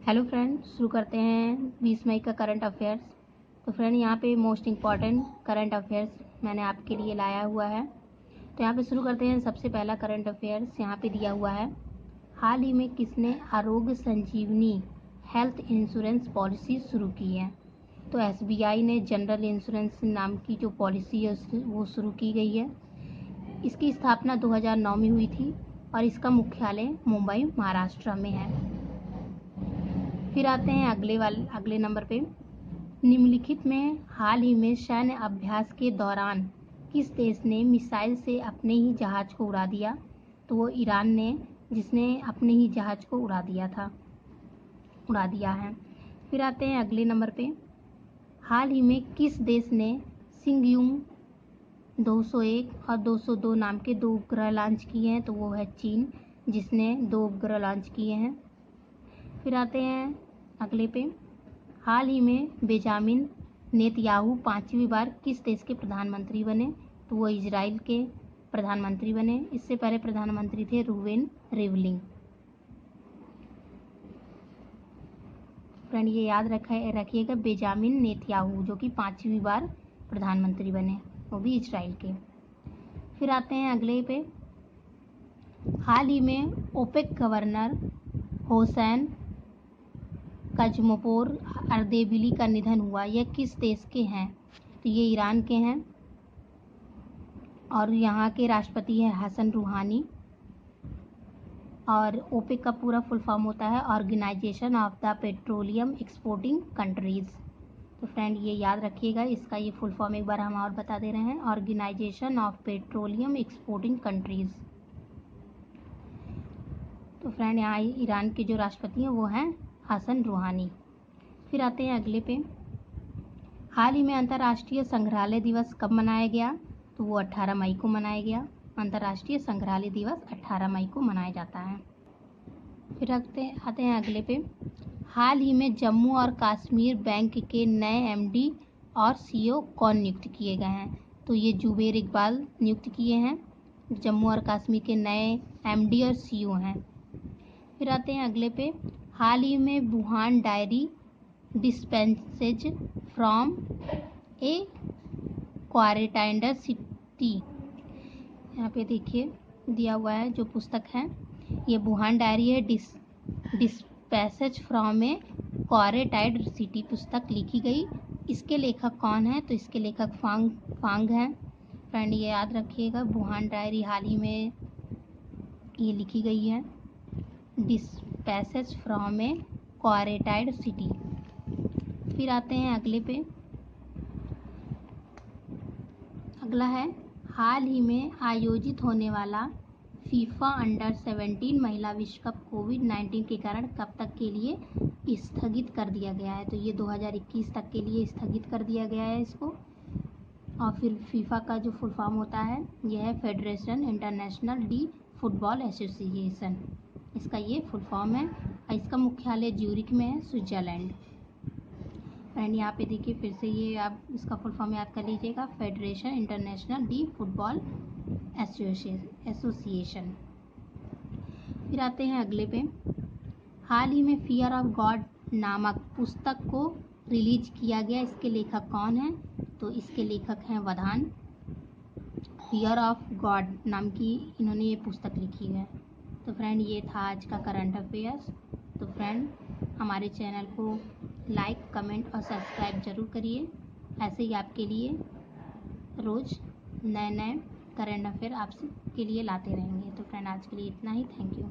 Hello friend, शुरू करते हैं 20 मई का करंट अफेयर्स। तो फ्रेंड यहाँ पे मोस्ट इम्पॉर्टेंट करंट अफेयर्स मैंने आपके लिए लाया हुआ है। तो यहाँ पे शुरू करते हैं। सबसे पहला करंट अफेयर्स यहाँ पे दिया हुआ है, हाल ही में किसने आरोग्य संजीवनी हेल्थ इंश्योरेंस पॉलिसी शुरू की है। तो SBI ने जनरल इंश्योरेंस नाम की जो पॉलिसी है वो शुरू की गई है। इसकी स्थापना 2009 में हुई थी और इसका मुख्यालय मुंबई महाराष्ट्र में है। फिर आते हैं अगले नंबर पे, निम्नलिखित में हाल ही में सैन्य अभ्यास के दौरान किस देश ने मिसाइल से अपने ही जहाज को उड़ा दिया। तो वो ईरान ने, जिसने अपने ही जहाज को उड़ा दिया है। फिर आते हैं अगले नंबर पे, हाल ही में किस देश ने सिंगयुम 201 और 202 नाम के 2 उपग्रह लॉन्च किए हैं। तो वो है चीन, जिसने 2 उपग्रह लॉन्च किए हैं। फिर आते हैं अगले पे, हाल ही में बेंजामिन नेतन्याहू 5वीं बार किस देश के प्रधानमंत्री बने। तो वो इजराइल के प्रधानमंत्री बने। इससे पहले प्रधानमंत्री थे रूवेन रिवलिंग। फ्रेंड ये याद रखिएगा, बेंजामिन नेतन्याहू जो कि 5वीं बार प्रधानमंत्री बने, वो भी इजराइल के। फिर आते हैं अगले पे, हाल ही में ओपेक गवर्नर होसैन कज़्मुपोर अर्देबिली का निधन हुआ। यह किस देश के हैं। तो ये ईरान के हैं और यहाँ के राष्ट्रपति हैं हसन रूहानी। और ओपेक का पूरा फुल फॉर्म होता है organisation of the petroleum exporting countries. तो फ्रेंड ये याद रखिएगा, इसका ये फुल फॉर्म एक बार हम और बता दे रहे हैं, organisation of petroleum exporting countries. तो फ्रेंड यहाँ ईरान के जो राष्ट्रपति हैं वो हैं हसन रूहानी। फिर आते हैं अगले पे, हाल ही में अंतर्राष्ट्रीय संग्रहालय दिवस कब मनाया गया। तो वो 18 मई को मनाया गया। अंतर्राष्ट्रीय संग्रहालय दिवस 18 मई को मनाया जाता है। फिर आते हैं अगले पे, हाल ही में जम्मू और कश्मीर बैंक के नए MD और CEO कौन नियुक्त किए गए हैं। तो ये जुबेर इकबाल नियुक्त किए हैं, जम्मू और कश्मीर के नए MD और CEO हैं। फिर आते हैं अगले पे, हाल ही में Wuhan diary dispenses from a quarantined city, यहाँ पे देखिए दिया हुआ है जो पुस्तक है, ये वुहान डायरी है, डिस्पेंसेज फ्रॉम ए क्वारंटाइन्ड सिटी पुस्तक लिखी गई। इसके लेखक कौन है। तो इसके लेखक फांग हैं। फ्रेंड ये याद रखिएगा, वुहान डायरी हाल ही में ये लिखी गई है, डिस्पेंसेज फ्रॉम ए क्वारंटाइन्ड सिटी। फिर आते हैं अगले पे, अगला है, हाल ही में आयोजित होने वाला फीफा अंडर-17 महिला विश्व कप कोविड-19 के कारण कब तक के लिए स्थगित कर दिया गया है। तो ये 2021 तक के लिए स्थगित कर दिया गया है इसको। और फिर फीफा का जो फुल फॉर्म होता है यह है federation international D football association, इसका ये फुल फॉर्म है और इसका मुख्यालय ज्यूरिख में है, स्विट्जरलैंड। फ्रेंड यहाँ पे देखिए फिर से ये आप इसका फुल फॉर्म याद कर लीजिएगा, federation international D football association. फिर आते हैं अगले पे, हाल ही में फियर ऑफ गॉड नामक पुस्तक को रिलीज किया गया। इसके लेखक कौन हैं। तो इसके लेखक हैं वधान। फियर ऑफ गॉड नाम की इन्होंने ये पुस्तक लिखी है। तो फ्रेंड ये था आज का करंट अफेयर्स। तो फ्रेंड हमारे चैनल को लाइक, कमेंट और सब्सक्राइब ज़रूर करिए। ऐसे ही आपके लिए रोज़ नए करंट अफेयर आपके लिए लाते रहेंगे। तो फ्रेंड आज के लिए इतना ही। Thank you.